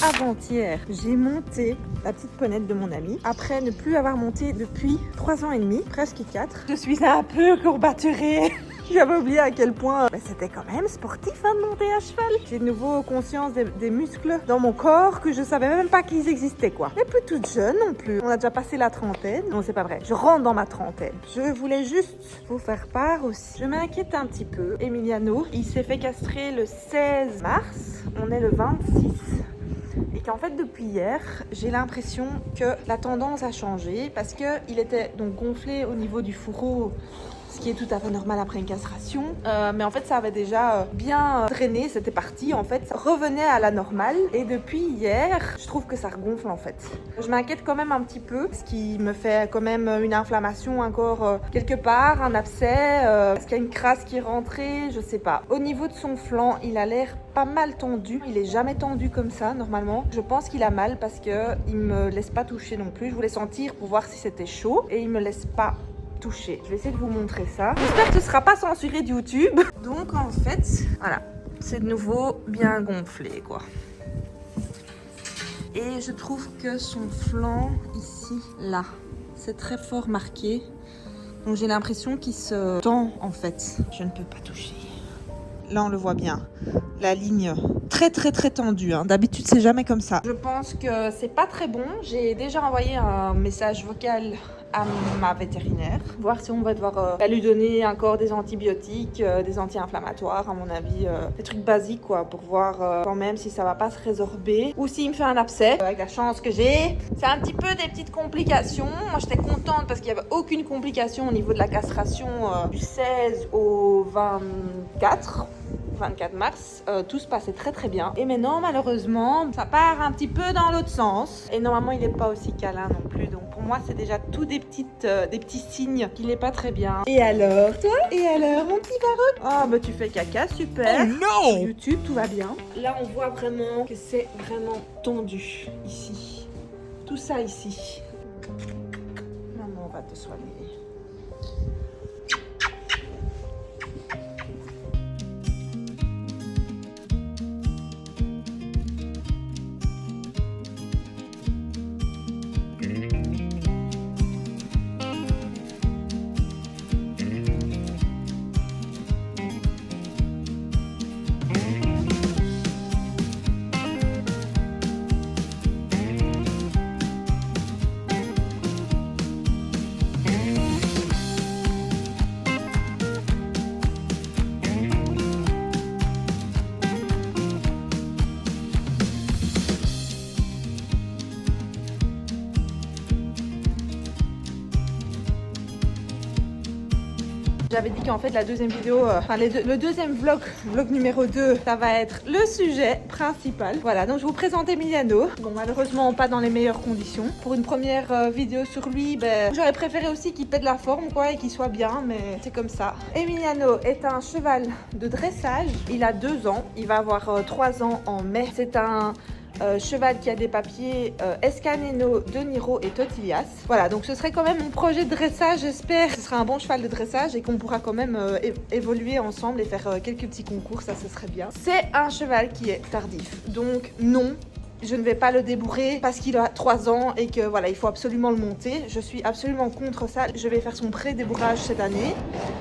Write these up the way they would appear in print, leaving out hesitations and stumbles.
avant-hier, j'ai monté la petite ponette de mon ami. Après ne plus avoir monté depuis 3 ans et demi, presque 4. Je suis un peu courbaturée. J'avais oublié à quel point c'était quand même sportif de monter à cheval. J'ai de nouveau conscience des muscles dans mon corps que je savais même pas qu'ils existaient quoi. Mais plus toute jeune non plus. On a déjà passé la trentaine. Non, c'est pas vrai. Je rentre dans ma trentaine. Je voulais juste vous faire part aussi. Je m'inquiète un petit peu. Emiliano, il s'est fait castrer le 16 mars. On est le 26. Et qu'en fait depuis hier, j'ai l'impression que la tendance a changé parce qu'il était donc gonflé au niveau du fourreau, ce qui est tout à fait normal après une castration. Mais en fait, ça avait déjà bien drainé, c'était parti en fait. Ça revenait à la normale. Et depuis hier, je trouve que ça regonfle en fait. Je m'inquiète quand même un petit peu, ce qui me fait quand même une inflammation encore quelque part, un abcès. Est-ce qu'il y a une crasse qui est rentrée? Je sais pas. Au niveau de son flanc, il a l'air pas mal tendu. Il est jamais tendu comme ça normalement. Je pense qu'il a mal parce qu'il me laisse pas toucher non plus. Je voulais sentir pour voir si c'était chaud et il me laisse pas toucher. Je vais essayer de vous montrer ça. J'espère que ce sera pas censuré de YouTube. Donc en fait, voilà, c'est de nouveau bien gonflé quoi. Et je trouve que son flanc ici, là, c'est très fort marqué. Donc j'ai l'impression qu'il se tend en fait. Je ne peux pas toucher. Là on le voit bien. La ligne très tendue. D'habitude c'est jamais comme ça. Je pense que c'est pas très bon. J'ai déjà envoyé un message vocal à ma vétérinaire, voir si on va devoir lui donner encore des antibiotiques, des anti-inflammatoires à mon avis, des trucs basiques quoi, pour voir quand même si ça va pas se résorber ou s'il me fait un abcès. Avec la chance que j'ai, c'est un petit peu des petites complications. Moi j'étais contente parce qu'il n'y avait aucune complication au niveau de la castration du 16 au 24 mars, tout se passait très bien. Et maintenant, malheureusement, ça part un petit peu dans l'autre sens. Et normalement, il n'est pas aussi câlin non plus. Donc pour moi, c'est déjà tout des petits signes qu'il n'est pas très bien. Et alors, toi? Et alors, mon petit Varrock? Ah, bah tu fais caca, super. Oh non! Sur YouTube, tout va bien. Là, on voit vraiment que c'est vraiment tendu ici. Tout ça ici. Maman, on va te soigner. J'avais dit qu'en fait la deuxième vidéo, le deuxième vlog numéro 2, ça va être le sujet principal. Voilà, donc je vous présente Emiliano. Bon, malheureusement pas dans les meilleures conditions. Pour une première vidéo sur lui, j'aurais préféré aussi qu'il pète la forme quoi et qu'il soit bien, mais c'est comme ça. Emiliano est un cheval de dressage. Il a 2 ans, il va avoir 3 ans en mai. C'est un cheval qui a des papiers Escaneno, De Niro et Totillas. Voilà, donc ce serait quand même mon projet de dressage. J'espère que ce sera un bon cheval de dressage et qu'on pourra quand même évoluer ensemble et faire quelques petits concours, ça ce serait bien. C'est un cheval qui est tardif, donc non, je ne vais pas le débourrer parce qu'il a 3 ans et que voilà, il faut absolument le monter. Je suis absolument contre ça. Je vais faire son pré-débourrage cette année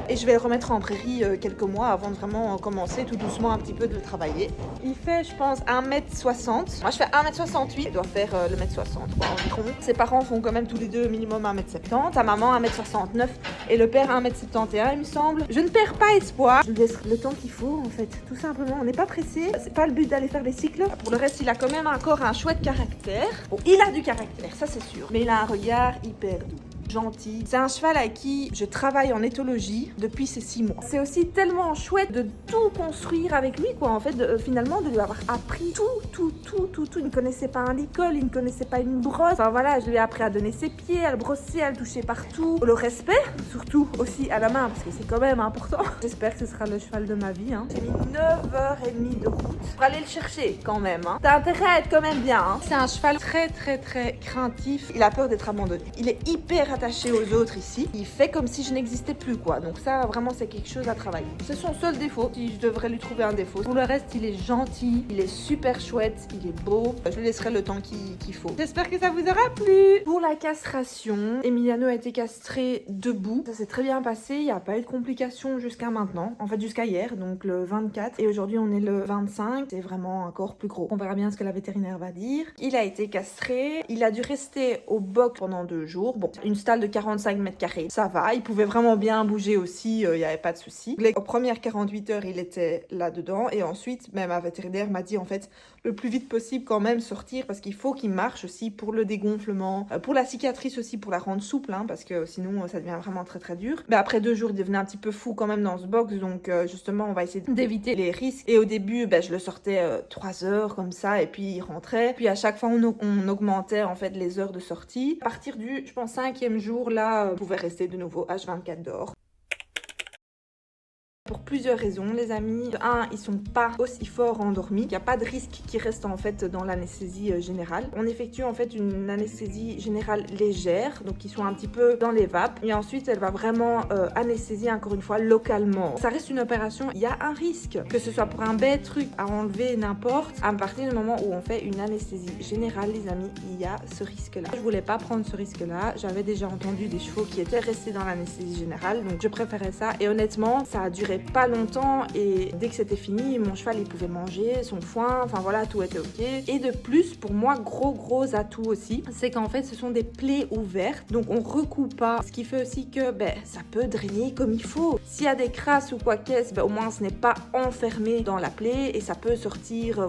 et je vais le remettre en prairie quelques mois avant de vraiment commencer tout doucement un petit peu de le travailler. Il fait, je pense, 1m60. Moi, je fais 1m68. Il doit faire le 1m60 quoi, environ. Ses parents font quand même tous les deux minimum 1m70. Ta maman 1m69 et le père 1m71, il me semble. Je ne perds pas espoir. Je lui laisse le temps qu'il faut en fait. Tout simplement, on n'est pas pressé. C'est pas le but d'aller faire des cycles. Pour le reste, il a quand même encore un chouette caractère. Bon, il a du caractère, ça c'est sûr. Mais il a un regard hyper doux. Gentil. C'est un cheval avec qui je travaille en éthologie depuis ces 6 mois. C'est aussi tellement chouette de tout construire avec lui, quoi. En fait, finalement, de lui avoir appris tout. Il ne connaissait pas un licol, il ne connaissait pas une brosse. Enfin voilà, je lui ai appris à donner ses pieds, à le brosser, à le toucher partout. Le respect, surtout aussi à la main, parce que c'est quand même important. J'espère que ce sera le cheval de ma vie. J'ai mis 9h30 de route pour aller le chercher quand même. Hein. T'as intérêt à être quand même bien. Hein. C'est un cheval très craintif. Il a peur d'être abandonné. Il est hyper attaché aux autres ici. Il fait comme si je n'existais plus quoi. Donc ça vraiment c'est quelque chose à travailler. C'est son seul défaut. Si je devrais lui trouver un défaut. Pour le reste il est gentil, il est super chouette, il est beau. Je lui laisserai le temps qu'il faut. J'espère que ça vous aura plu. Pour la castration, Emiliano a été castré debout. Ça s'est très bien passé. Il n'y a pas eu de complications jusqu'à maintenant. En fait jusqu'à hier, donc le 24. Et aujourd'hui on est le 25. C'est vraiment encore plus gros. On verra bien ce que la vétérinaire va dire. Il a été castré. Il a dû rester au box pendant 2 jours. Bon, une stalle de 45 mètres carrés. Ça va. Il pouvait vraiment bien bouger aussi. Il n'y avait pas de souci. Les premières 48 heures, il était là-dedans. Et ensuite, même ma vétérinaire m'a dit en fait le plus vite possible quand même sortir parce qu'il faut qu'il marche aussi pour le dégonflement, pour la cicatrice aussi, pour la rendre souple, hein, parce que sinon ça devient vraiment très dur. Mais après 2 jours, il devenait un petit peu fou quand même dans ce box. Donc justement, on va essayer d'éviter les risques. Et au début, je le sortais 3 heures comme ça et puis il rentrait. Puis à chaque fois, on augmentait en fait les heures de sortie. À partir du, je pense, 5e jour, là, on pouvait rester de nouveau H24 dehors. Pour plusieurs raisons, les amis. De un, ils sont pas aussi forts endormis. Il n'y a pas de risque qui reste en fait dans l'anesthésie générale. On effectue en fait une anesthésie générale légère, donc ils sont un petit peu dans les vapes. Et ensuite, elle va vraiment anesthésier encore une fois localement. Ça reste une opération, il y a un risque. Que ce soit pour un bête truc à enlever n'importe, à partir du moment où on fait une anesthésie générale, les amis, il y a ce risque-là. Je voulais pas prendre ce risque-là. J'avais déjà entendu des chevaux qui étaient restés dans l'anesthésie générale, donc je préférais ça. Et honnêtement, ça a duré pas longtemps et dès que c'était fini, mon cheval il pouvait manger son foin, enfin voilà, tout était ok. Et de plus, pour moi, gros atout aussi, c'est qu'en fait ce sont des plaies ouvertes, donc on recoue pas, ce qui fait aussi que ça peut drainer comme il faut. S'il y a des crasses ou quoi qu'est-ce, au moins ce n'est pas enfermé dans la plaie et ça peut sortir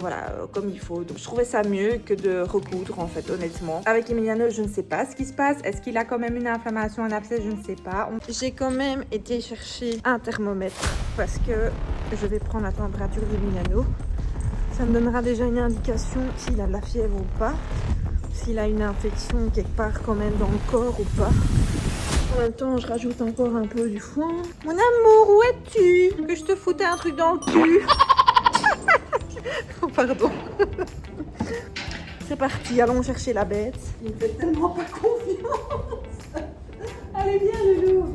comme il faut. Donc je trouvais ça mieux que de recoudre en fait, honnêtement. Avec Emiliano, je ne sais pas ce qui se passe. Est-ce qu'il a quand même une inflammation, un abcès? Je ne sais pas. J'ai quand même été chercher un thermomètre parce que je vais prendre la température d'Emiliano. Ça me donnera déjà une indication s'il a de la fièvre ou pas, s'il a une infection quelque part quand même dans le corps ou pas. En même temps, je rajoute encore un peu du foin. Mon amour, où es-tu? Que je te foutais un truc dans le cul. Oh, pardon. C'est parti, allons chercher la bête. Il me fait tellement pas confiance. Allez, viens, Loulou.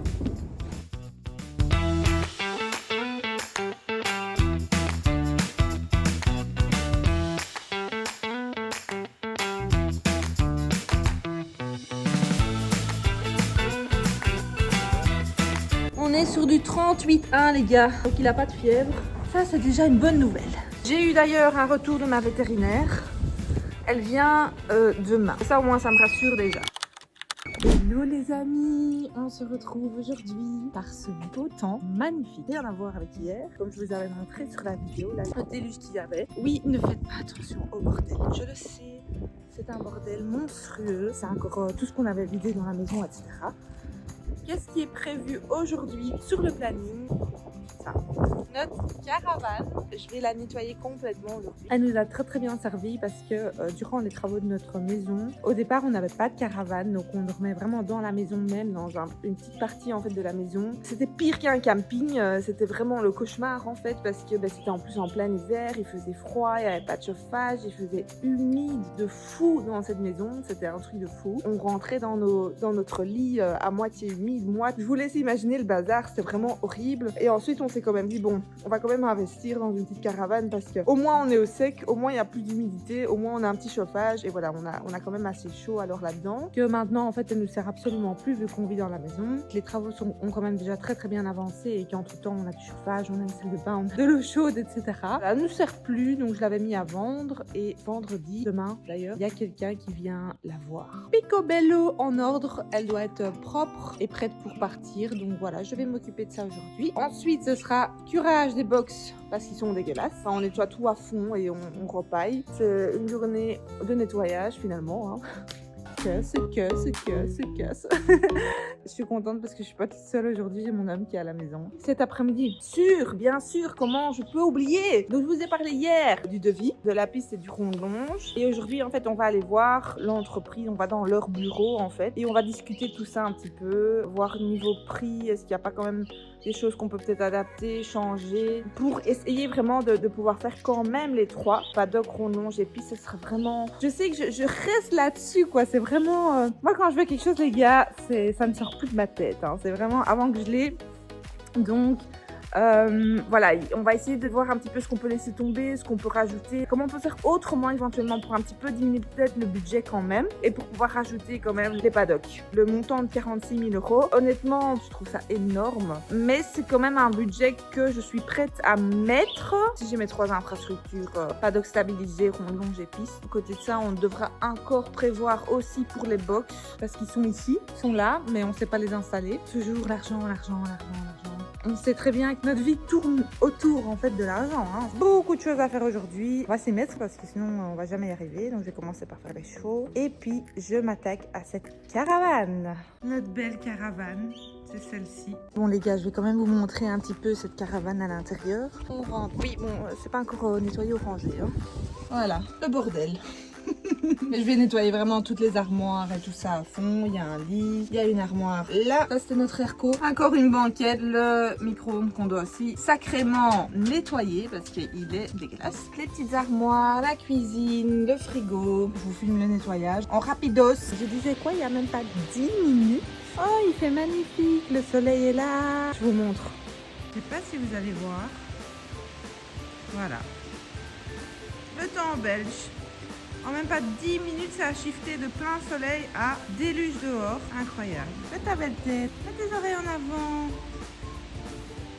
On est sur du 38,1 les gars, donc il a pas de fièvre. Ça c'est déjà une bonne nouvelle. J'ai eu d'ailleurs un retour de ma vétérinaire. Elle vient demain. Ça au moins ça me rassure déjà. Hello les amis, on se retrouve aujourd'hui par ce beau temps magnifique. Rien à voir avec hier, comme je vous avais montré sur la vidéo, le déluge qu'il y avait. Oui, ne faites pas attention au bordel, je le sais. C'est un bordel monstrueux. C'est encore tout ce qu'on avait vidé dans la maison, etc. Qu'est-ce qui est prévu aujourd'hui sur le planning? Ça. Notre caravane, je vais la nettoyer complètement aujourd'hui. Elle nous a très bien servi parce que durant les travaux de notre maison, au départ on n'avait pas de caravane, donc on dormait vraiment dans la maison même, dans une petite partie en fait de la maison. C'était pire qu'un camping, c'était vraiment le cauchemar en fait parce que c'était en plus en plein hiver, il faisait froid, il n'y avait pas de chauffage, il faisait humide de fou dans cette maison, c'était un truc de fou. On rentrait dans notre lit à moitié humide, je vous laisse imaginer le bazar, c'était vraiment horrible. Et ensuite on s'est quand même dit bon, on va quand même investir dans une petite caravane parce que au moins on est au sec, au moins il y a plus d'humidité, au moins on a un petit chauffage et voilà, on a quand même assez chaud alors là-dedans. Que maintenant en fait elle nous sert absolument plus vu qu'on vit dans la maison. Les travaux ont quand même déjà très bien avancé et qu'entre temps on a du chauffage, on a une salle de bain, on a de l'eau chaude, etc. Elle nous sert plus, donc je l'avais mis à vendre et vendredi, demain d'ailleurs, il y a quelqu'un qui vient la voir. Picobello en ordre, elle doit être propre et prête pour partir, donc voilà, je vais m'occuper de ça aujourd'hui. Ensuite ce sera curage des box parce qu'ils sont dégueulasses. Enfin, on nettoie tout à fond et on repaille. C'est une journée de nettoyage finalement. Hein. se casse. Je suis contente parce que je suis pas toute seule aujourd'hui, j'ai mon homme qui est à la maison. Cet après-midi, bien sûr, comment je peux oublier? Donc je vous ai parlé hier du devis, de la piste et du rond de longe. Et aujourd'hui, en fait, on va aller voir l'entreprise, on va dans leur bureau, en fait. Et on va discuter tout ça un petit peu, voir niveau prix, est-ce qu'il n'y a pas quand même des choses qu'on peut peut-être adapter, changer, pour essayer vraiment de pouvoir faire quand même les trois, paddock, rond de longe et piste. Ce sera vraiment... Je sais que je reste là-dessus, quoi. C'est vraiment... Moi, quand je veux quelque chose, les gars, ça ne sort plus de ma tête. Hein. C'est vraiment avant que je l'ai. Donc... voilà, on va essayer de voir un petit peu ce qu'on peut laisser tomber, ce qu'on peut rajouter, comment on peut faire autrement éventuellement pour un petit peu diminuer peut-être le budget quand même et pour pouvoir rajouter quand même les paddocks. Le montant de 46 000 €, honnêtement, je trouve ça énorme, mais c'est quand même un budget que je suis prête à mettre si j'ai mes trois infrastructures, paddock stabilisé, rond, longe et piste. À côté de ça, on devra encore prévoir aussi pour les box parce qu'ils sont ici, ils sont là, mais on ne sait pas les installer. Toujours l'argent. On sait très bien que notre vie tourne autour en fait de l'argent. Hein. Beaucoup de choses à faire aujourd'hui. On va s'y mettre parce que sinon on va jamais y arriver. Donc je vais commencer par faire les chevaux. Et puis je m'attaque à cette caravane. Notre belle caravane, c'est celle-ci. Bon les gars, je vais quand même vous montrer un petit peu cette caravane à l'intérieur. On rentre. Oui, bon, c'est pas encore nettoyé ou rangé. Hein. Voilà, le bordel. Mais je vais nettoyer vraiment toutes les armoires et tout ça à fond. Il y a un lit, il y a une armoire là. Ça c'était notre airco. Encore une banquette, le micro-ondes qu'on doit aussi sacrément nettoyer parce qu'il est dégueulasse. Les petites armoires, la cuisine, le frigo. Je vous filme le nettoyage en rapidos. Je disais quoi, il n'y a même pas 10 minutes. Oh, il fait magnifique, le soleil est là. Je vous montre. Je sais pas si vous allez voir. Voilà. Le temps belge. En même pas 10 minutes, ça a shifté de plein soleil à déluge dehors. Incroyable. Fais ta belle tête. Mets tes oreilles en avant.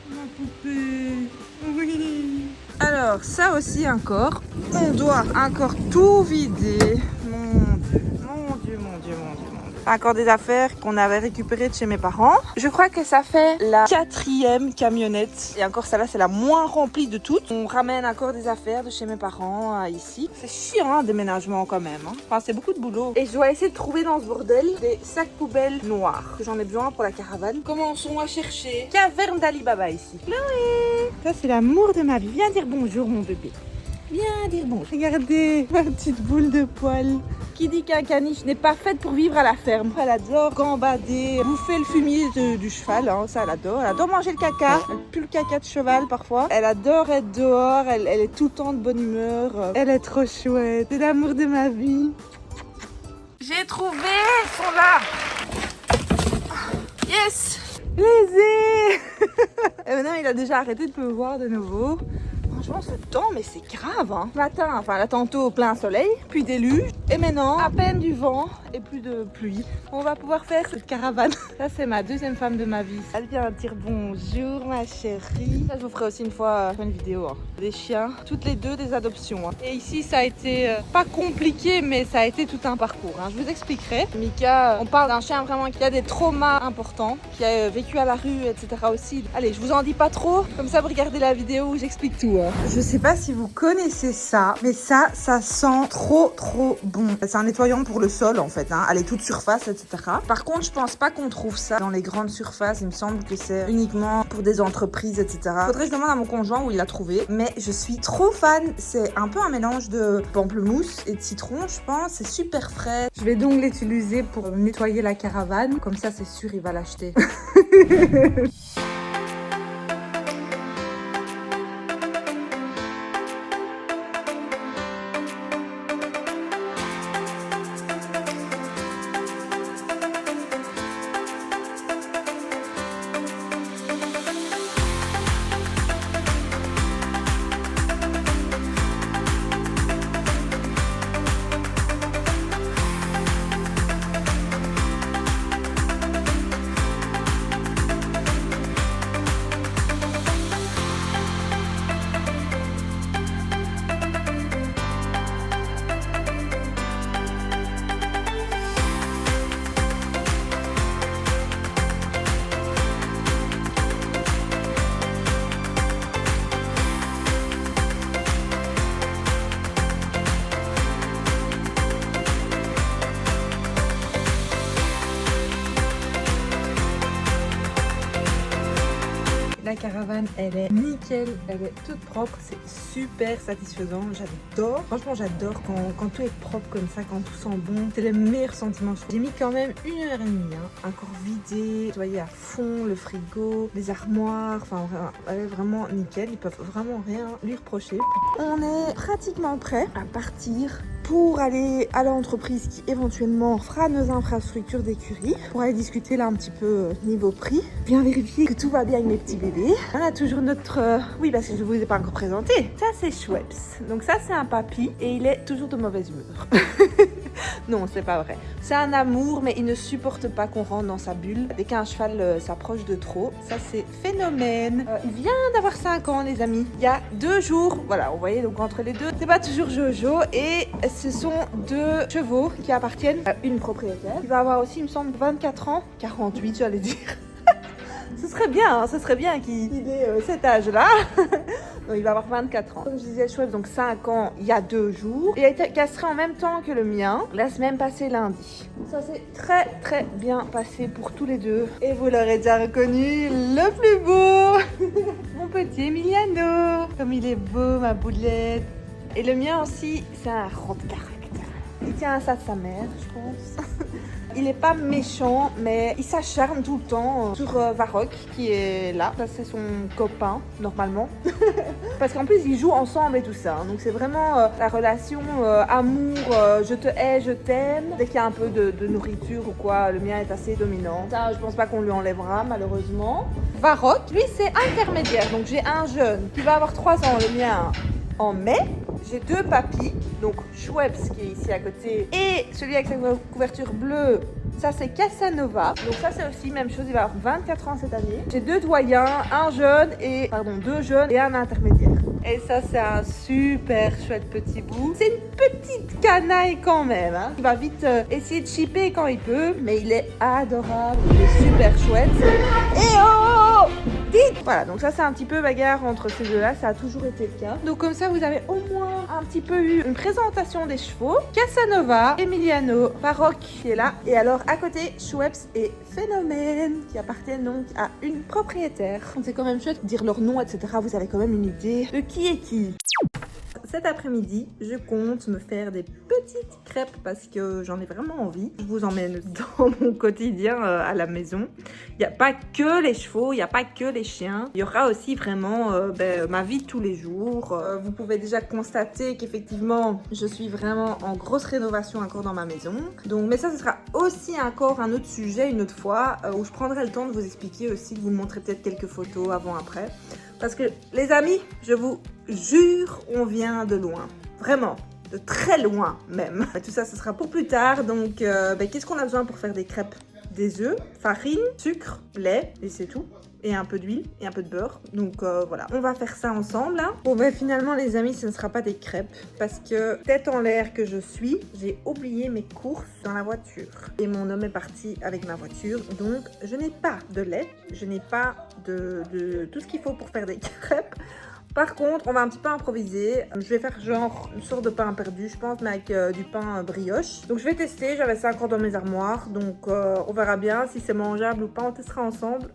Ma poupée. Oui. Alors, ça aussi encore. On doit encore tout vider. Mon Dieu. Encore des affaires qu'on avait récupérées de chez mes parents. Je crois que ça fait la 4e camionnette. Et encore celle-là, c'est la moins remplie de toutes. On ramène encore des affaires de chez mes parents ici. C'est chiant, un déménagement quand même. Hein. Enfin, c'est beaucoup de boulot. Et je dois essayer de trouver dans ce bordel des sacs poubelles noirs. Que j'en ai besoin pour la caravane. Commençons à chercher. Caverne d'Alibaba ici. Chloé! Ça, c'est l'amour de ma vie. Viens dire bonjour, mon bébé. Viens dire bonjour. Regardez ma petite boule de poils. Qui dit qu'un caniche n'est pas faite pour vivre à la ferme. Elle adore gambader, bouffer le fumier du cheval, hein, ça elle adore. Elle adore manger le caca, elle pue le caca de cheval parfois. Elle adore être dehors, elle est tout le temps de bonne humeur. Elle est trop chouette, c'est l'amour de ma vie. J'ai trouvé, ils sont là. Yes, les ai. Et maintenant il a déjà arrêté de pleuvoir de nouveau. Franchement, ce temps, mais c'est grave. Hein. Matin, enfin là tantôt plein soleil, puis déluge, et maintenant à peine du vent et plus de pluie. On va pouvoir faire cette caravane. Ça, c'est ma deuxième femme de ma vie. Elle vient dire bonjour, ma chérie. Ça, je vous ferai aussi une fois une vidéo. Hein. Des chiens, toutes les deux des adoptions. Hein. Et ici, ça a été pas compliqué, mais ça a été tout un parcours. Hein. Je vous expliquerai. Mika, on parle d'un chien vraiment qui a des traumas importants, qui a vécu à la rue, etc. aussi. Allez, je vous en dis pas trop. Comme ça, vous regardez la vidéo où j'explique tout. Hein. Je sais pas si vous connaissez ça, mais ça sent trop bon. C'est un nettoyant pour le sol en fait, hein. Elle est toute surface, etc. Par contre, je pense pas qu'on trouve ça dans les grandes surfaces. Il me semble que c'est uniquement pour des entreprises, etc. Faudrait que je demande à mon conjoint où il l'a trouvé. Mais je suis trop fan. C'est un peu un mélange de pamplemousse et de citron, je pense. C'est super frais. Je vais donc l'utiliser pour nettoyer la caravane. Comme ça, c'est sûr, il va l'acheter. La caravane, elle est nickel, elle est toute propre, c'est super satisfaisant, j'adore. Franchement, j'adore quand tout est propre comme ça, quand tout sent bon. C'est le meilleur sentiment. J'ai mis quand même 1 heure et demie, encore vidé, nettoyé à fond le frigo, les armoires, enfin elle est vraiment nickel. Ils peuvent vraiment rien lui reprocher. On est pratiquement prêt à partir pour aller à l'entreprise qui éventuellement fera nos infrastructures d'écurie, pour aller discuter là un petit peu niveau prix, bien vérifier que tout va bien avec mes petits bébés. On a toujours notre... Oui, parce que je vous ai pas encore présenté. Ça, c'est Schweppes. Donc ça, c'est un papy et il est toujours de mauvaise humeur. Non, c'est pas vrai. C'est un amour, mais il ne supporte pas qu'on rentre dans sa bulle. Dès qu'un cheval s'approche de trop, ça c'est phénomène. Il vient d'avoir 5 ans, les amis. Il y a 2 jours, voilà, vous voyez, donc entre les deux, c'est pas toujours Jojo. Et ce sont 2 chevaux qui appartiennent à une propriétaire. Il va avoir aussi, il me semble, 24 ans. 48, j'allais dire. Ce serait bien qu'il ait cet âge-là. Donc, il va avoir 24 ans. Comme je disais, Schweppes, donc 5 ans, il y a 2 jours. Il a été castré en même temps que le mien, la semaine passée lundi. Ça s'est très très bien passé pour tous les deux. Et vous l'aurez déjà reconnu, le plus beau, mon petit Emiliano. Comme il est beau, ma boulette. Et le mien aussi, c'est un rond de caractère. Il tient à ça de sa mère, je pense. Il n'est pas méchant, mais il s'acharne tout le temps sur Varrock, qui est là. Ça, c'est son copain, normalement. Parce qu'en plus, ils jouent ensemble et tout ça. Donc, c'est vraiment la relation amour, je te hais, je t'aime. Dès qu'il y a un peu de nourriture ou quoi, le mien est assez dominant. Ça, je pense pas qu'on lui enlèvera, malheureusement. Varrock, lui, c'est intermédiaire. Donc, j'ai un jeune qui va avoir 3 ans, le mien, en mai. J'ai 2 papis, donc Schweppes qui est ici à côté et celui avec sa couverture bleue, ça c'est Casanova. Donc ça c'est aussi même chose, il va avoir 24 ans cette année. J'ai 2 doyens, 2 jeunes et un intermédiaire. Et ça c'est un super chouette petit bout. C'est une petite canaille quand même, Il va vite essayer de chipper quand il peut, mais il est adorable, il est super chouette. Et oh, dites! Voilà, donc ça c'est un petit peu bagarre entre ces deux-là, ça a toujours été le cas. Donc comme ça vous avez au moins un petit peu eu une présentation des chevaux. Casanova, Emiliano, Varrock qui est là. Et alors à côté, Schweppes et Phénomène qui appartiennent donc à une propriétaire. C'est quand même chouette de dire leur nom, etc. Vous avez quand même une idée de qui est qui. Cet après-midi, je compte me faire des petites crêpes parce que j'en ai vraiment envie. Je vous emmène dans mon quotidien à la maison. Il n'y a pas que les chevaux, il n'y a pas que les chiens. Il y aura aussi vraiment ma vie de tous les jours. Vous pouvez déjà constater qu'effectivement, je suis vraiment en grosse rénovation encore dans ma maison. Donc, mais ça, ce sera aussi encore un autre sujet une autre fois où je prendrai le temps de vous expliquer aussi, de vous montrer peut-être quelques photos avant-après. Parce que les amis, je vous jure, on vient de loin. Vraiment, de très loin même. Tout ça, ce sera pour plus tard. Donc, qu'est-ce qu'on a besoin pour faire des crêpes? Des œufs, farine, sucre, lait, et c'est tout. Et un peu d'huile et un peu de beurre. Donc voilà, on va faire ça ensemble. Bon finalement les amis, ce ne sera pas des crêpes. Parce que tête en l'air que je suis, j'ai oublié mes courses dans la voiture. Et mon homme est parti avec ma voiture. Donc je n'ai pas de lait. Je n'ai pas de tout ce qu'il faut pour faire des crêpes. Par contre, on va un petit peu improviser. Je vais faire genre une sorte de pain perdu, je pense, mais avec du pain brioche. Donc je vais tester, j'avais ça encore dans mes armoires. Donc on verra bien si c'est mangeable ou pas, on testera ensemble.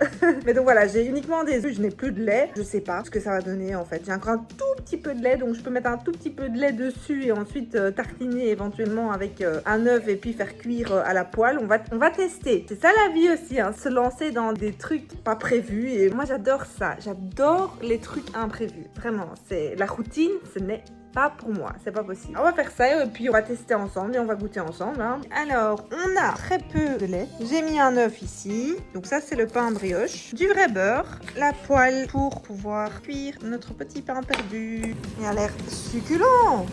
Mais donc voilà, j'ai uniquement des œufs, je n'ai plus de lait. Je sais pas ce que ça va donner en fait. J'ai encore un tout petit peu de lait, donc je peux mettre un tout petit peu de lait dessus et ensuite tartiner éventuellement avec un œuf et puis faire cuire à la poêle. On va tester. C'est ça la vie aussi, se lancer dans des trucs pas prévus. Et moi j'adore ça, j'adore les trucs imprévus. Vraiment, c'est la routine, ce n'est pas pour moi, c'est pas possible. On va faire ça et puis on va tester ensemble et on va goûter ensemble. Alors, on a très peu de lait. J'ai mis un œuf ici. Donc ça, c'est le pain brioche. Du vrai beurre. La poêle pour pouvoir cuire notre petit pain perdu. Il a l'air succulent.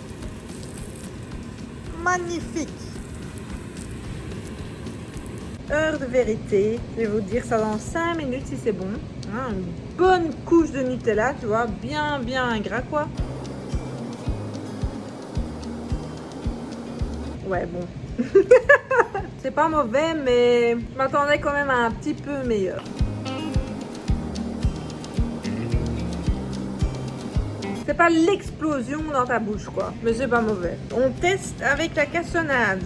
Magnifique. Heure de vérité. Je vais vous dire ça dans 5 minutes si c'est bon. Une bonne couche de Nutella, tu vois, bien gras quoi. Ouais, bon. C'est pas mauvais, mais je m'attendais quand même à un petit peu meilleur. C'est pas l'explosion dans ta bouche quoi, mais c'est pas mauvais. On teste avec la cassonade.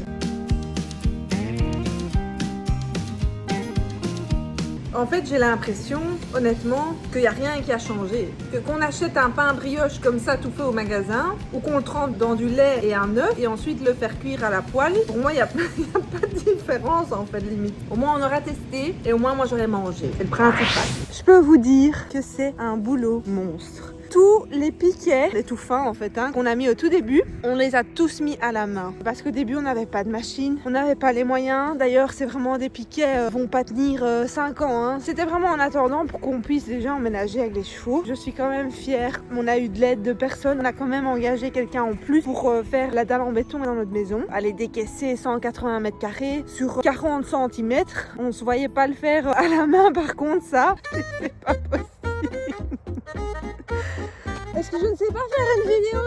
En fait, j'ai l'impression, honnêtement, qu'il n'y a rien qui a changé. Que qu'on achète un pain brioche comme ça tout fait au magasin, ou qu'on le trempe dans du lait et un œuf, et ensuite le faire cuire à la poêle, pour moi, il n'y a pas de différence en fait, limite. Au moins, on aura testé, et au moins, moi, j'aurais mangé. C'est le principal. Je peux vous dire que c'est un boulot monstre. Tous les piquets, les tout fins en fait, qu'on a mis au tout début, on les a tous mis à la main. Parce qu'au début, on n'avait pas de machine, on n'avait pas les moyens. D'ailleurs, c'est vraiment des piquets vont pas tenir 5 ans. C'était vraiment en attendant pour qu'on puisse déjà emménager avec les chevaux. Je suis quand même fière. On a eu de l'aide de personne. On a quand même engagé quelqu'un en plus pour faire la dalle en béton dans notre maison. Aller décaisser 180 mètres carrés sur 40 cm. On se voyait pas le faire à la main par contre, ça. C'est pas possible. Est-ce que je ne sais pas faire une vidéo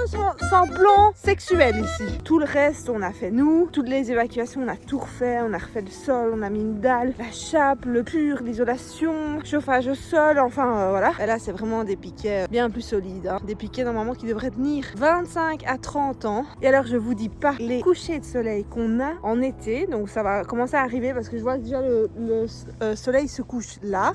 sans plan sexuel ici? Tout le reste, on a fait nous. Toutes les évacuations, on a tout refait. On a refait le sol, on a mis une dalle, la chape, le pur, l'isolation, chauffage au sol, enfin voilà. Et là, c'est vraiment des piquets bien plus solides. Des piquets normalement qui devraient tenir 25 à 30 ans. Et alors, je vous dis pas les couchers de soleil qu'on a en été. Donc, ça va commencer à arriver parce que je vois que déjà le soleil se couche là.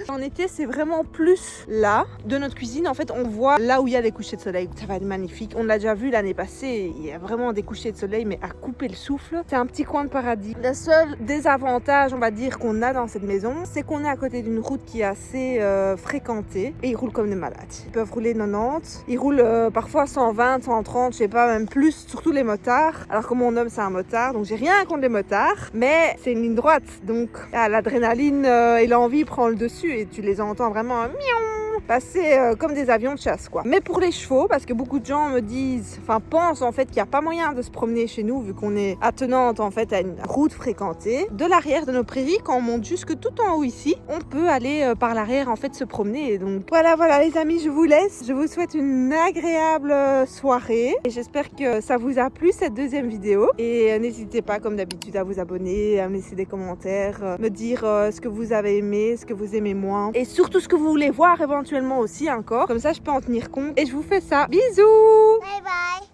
En été, c'est vraiment plus là. De notre cuisine, en fait, on voit là où il y a les couchers de soleil. Ça va être magnifique. On l'a déjà vu l'année passée. Il y a vraiment des couchers de soleil, mais à couper le souffle. C'est un petit coin de paradis. Le seul désavantage, on va dire, qu'on a dans cette maison, c'est qu'on est à côté d'une route qui est assez fréquentée. Et ils roulent comme des malades. Ils peuvent rouler 90. Ils roulent parfois 120, 130, je sais pas, même plus. Surtout les motards. Alors que mon homme, c'est un motard. Donc, j'ai rien contre les motards. Mais c'est une ligne droite. Donc, l'adrénaline et l'envie prend le dessus. Et tu les entends vraiment passer comme des avions de chasse quoi. Mais pour les chevaux, parce que beaucoup de gens me disent, enfin pensent en fait qu'il n'y a pas moyen de se promener chez nous vu qu'on est attenante en fait à une route fréquentée. De l'arrière de nos prairies, quand on monte jusque tout en haut ici, on peut aller par l'arrière en fait se promener. Et donc voilà les amis, je vous laisse. Je vous souhaite une agréable soirée et j'espère que ça vous a plu cette deuxième vidéo. Et n'hésitez pas comme d'habitude à vous abonner, à me laisser des commentaires, me dire ce que vous avez aimé, ce que vous aimez moins et surtout ce que vous voulez voir éventuellement aussi encore, comme ça je peux en tenir compte et je vous fais ça. Bisous. Bye bye.